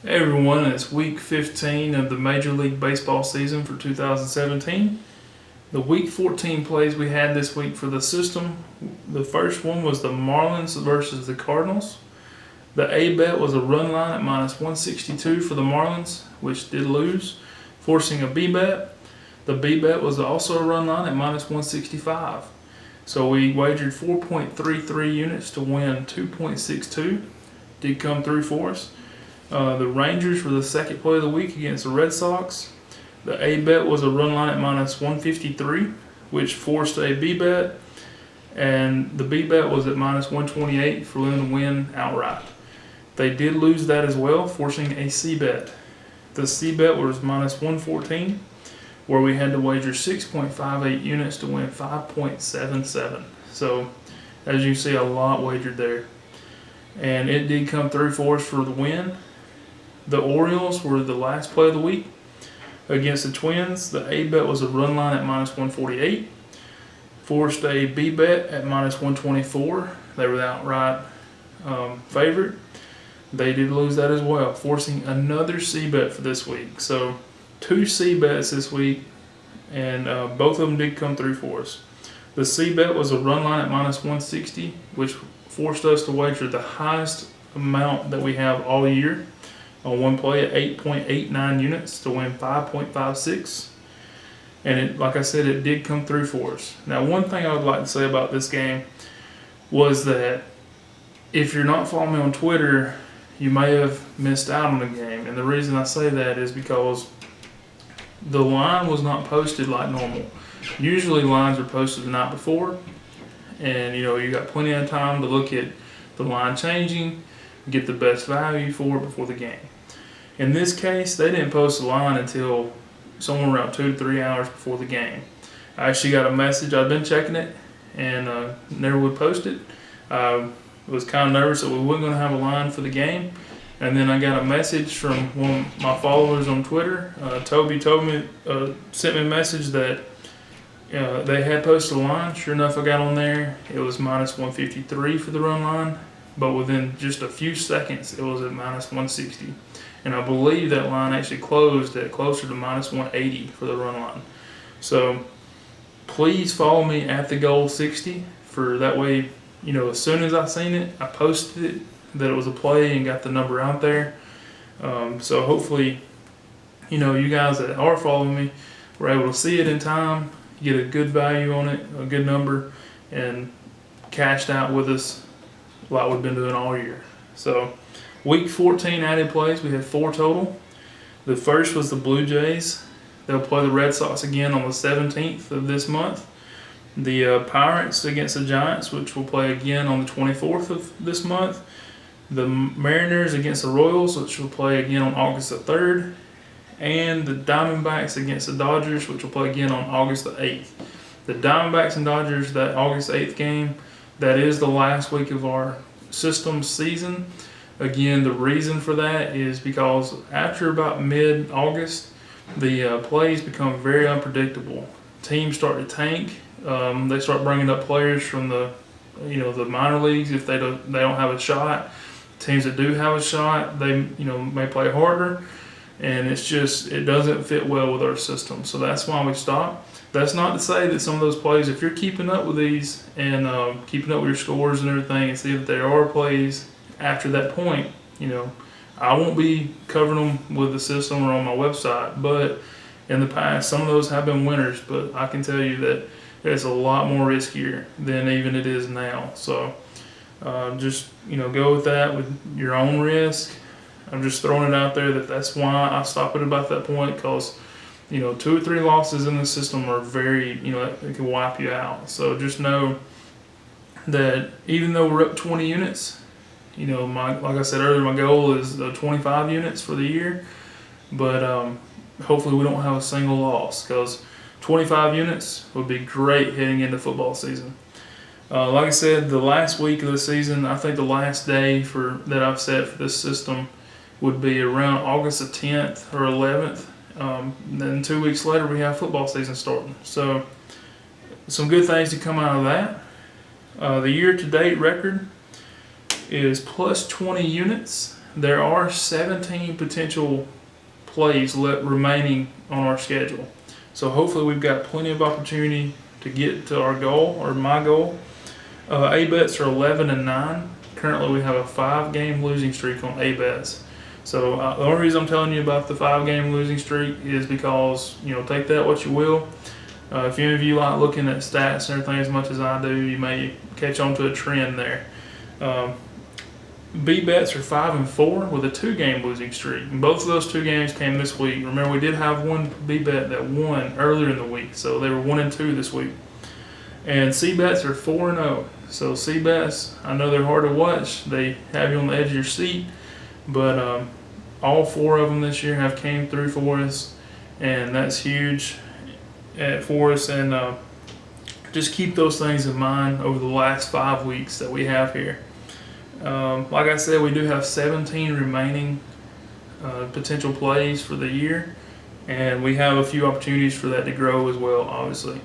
Hey everyone, it's week 15 of the Major League Baseball season for 2017. The week 14 plays we had this week for the system, the first one was the Marlins versus the Cardinals. The A bet was a run line at minus 162 for the Marlins, which did lose, forcing a B bet. The B bet was also a run line at minus 165. So we wagered 4.33 units to win 2.62. Did come through for us. The Rangers were the second play of the week against the Red Sox. The A bet was a run line at minus 153, which forced a B bet, and the B bet was at minus 128 for them to win outright. They did lose that as well, forcing a C bet. The C bet was minus 114, where we had to wager 6.58 units to win 5.77. So, as you see, a lot wagered there. And it did come through for us for the win. The Orioles were the last play of the week against the Twins. The A bet was a run line at minus 148. Forced a B bet at minus 124. They were the outright favorite. They did lose that as well, forcing another C bet for this week. So 2 C bets this week, and both of them did come through for us. The C bet was a run line at minus 160, which forced us to wager the highest amount that we have all year on one play at 8.89 units to win 5.56. And it, like I said, it did come through for us. Now, one thing I would like to say about this game was that if you're not following me on Twitter, you may have missed out on the game. And the reason I say that is because the line was not posted like normal. Usually lines are posted the night before, and you got plenty of time to look at the line changing, get the best value for it before the game. In this case, they didn't post the line until somewhere around 2 to 3 hours before the game. I actually got a message. I've been checking it and never would post it. I was kind of nervous that we weren't going to have a line for the game, and then I got a message from one of my followers on Twitter. Toby sent me a message that they had posted a line. Sure enough, I got on there. It was minus 153 for the run line, but within just a few seconds, it was at minus 160. And I believe that line actually closed at closer to minus 180 for the run line. So please follow me at the goal 60 for that way, as soon as I seen it, I posted it that it was a play and got the number out there. So hopefully, you guys that are following me were able to see it in time, get a good value on it, a good number, and cashed out with us like we've been doing all year. So week 14 added plays, we had 4 total. The first was the Blue Jays. They'll play the Red Sox again on the 17th of this month. The Pirates against the Giants, which will play again on the 24th of this month. The Mariners against the Royals, which will play again on August the 3rd. And the Diamondbacks against the Dodgers, which will play again on August the 8th. The Diamondbacks and Dodgers, that August 8th game, that is the last week of our system season. Again, the reason for that is because after about mid-August, the plays become very unpredictable. Teams start to tank. They start bringing up players from the minor leagues if they don't have a shot. Teams that do have a shot, they may play harder, and it doesn't fit well with our system. So that's why we stop. That's not to say that some of those plays, if you're keeping up with these and keeping up with your scores and everything, and see that there are plays after that point, I won't be covering them with the system or on my website. But in the past, some of those have been winners. But I can tell you that it's a lot more riskier than even it is now. So just go with that with your own risk. I'm just throwing it out there that's why I stop at about that point, because 2 or 3 losses in the system are very, it can wipe you out. So just know that even though we're up 20 units, like I said earlier, my goal is 25 units for the year. But hopefully we don't have a single loss, because 25 units would be great heading into football season. Like I said, the last week of the season, I think the last day that I've set for this system would be around August the 10th or 11th. Then 2 weeks later, we have football season starting. So some good things to come out of that. The year-to-date record is plus 20 units. there are 17 potential plays remaining on our schedule. So hopefully we've got plenty of opportunity to get to our goal, or my goal. A-bets are 11-9. Currently we have a 5-game losing streak on A-bets. So the only reason I'm telling you about the 5-game losing streak is because, take that what you will. If any of you like looking at stats and everything as much as I do, you may catch on to a trend there. B-bets are 5-4 with a 2-game losing streak. And both of those 2 games came this week. Remember, we did have one B-bet that won earlier in the week, so they were 1-2 this week. And C-bets are 4-0. So C-bets, I know they're hard to watch. They have you on the edge of your seat, but all 4 of them this year have came through for us, and that's huge for us. And just keep those things in mind over the last 5 weeks that we have here. Like I said, we do have 17 remaining potential plays for the year, and we have a few opportunities for that to grow as well, obviously.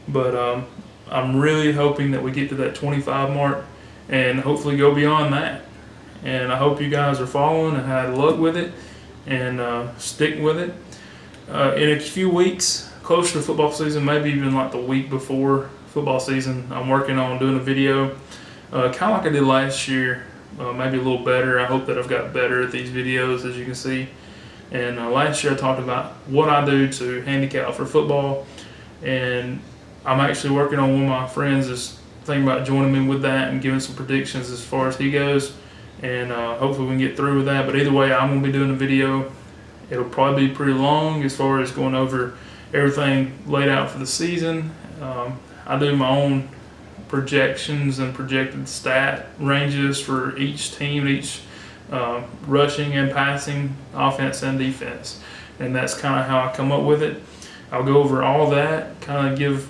But I'm really hoping that we get to that 25 mark and hopefully go beyond that. And I hope you guys are following and had luck with it and stick with it. In a few weeks, closer to football season, maybe even like the week before football season, I'm working on doing a video kind of like I did last year, maybe a little better. I hope that I've got better at these videos, as you can see. And last year I talked about what I do to handicap for football, and I'm actually working on one of my friends is thinking about joining me with that and giving some predictions as far as he goes, and hopefully we can get through with that. But either way, I'm going to be doing a video. It'll probably be pretty long as far as going over everything laid out for the season. I do my own projections and projected stat ranges for each team, each rushing and passing, offense and defense, and that's kind of how I come up with it. I'll go over all that, kind of give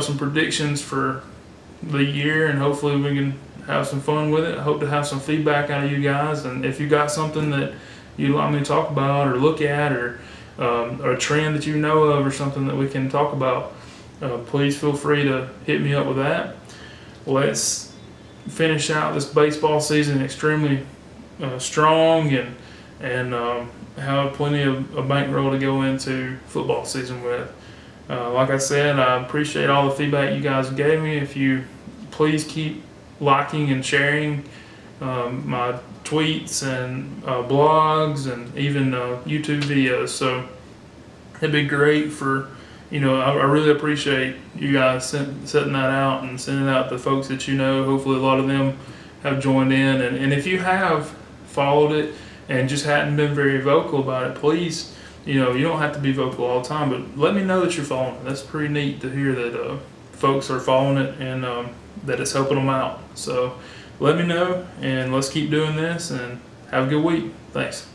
some predictions for the year, and hopefully we can have some fun with it. I hope to have some feedback out of you guys, and if you got something that you'd like me to talk about or look at, or a trend that you know of or something that we can talk about, please feel free to hit me up with that. Let's finish out this baseball season extremely strong and have plenty of a bankroll to go into football season with. Like I said, I appreciate all the feedback you guys gave me. If you please keep liking and sharing my tweets and blogs and even YouTube videos. So it'd be great for, I really appreciate you guys setting that out and sending it out to folks that you know. Hopefully a lot of them have joined in. And if you have followed it and just hadn't been very vocal about it, please, you don't have to be vocal all the time, but let me know that you're following it. That's pretty neat to hear that folks are following it and that it's helping them out. So let me know, and let's keep doing this, and have a good week. Thanks.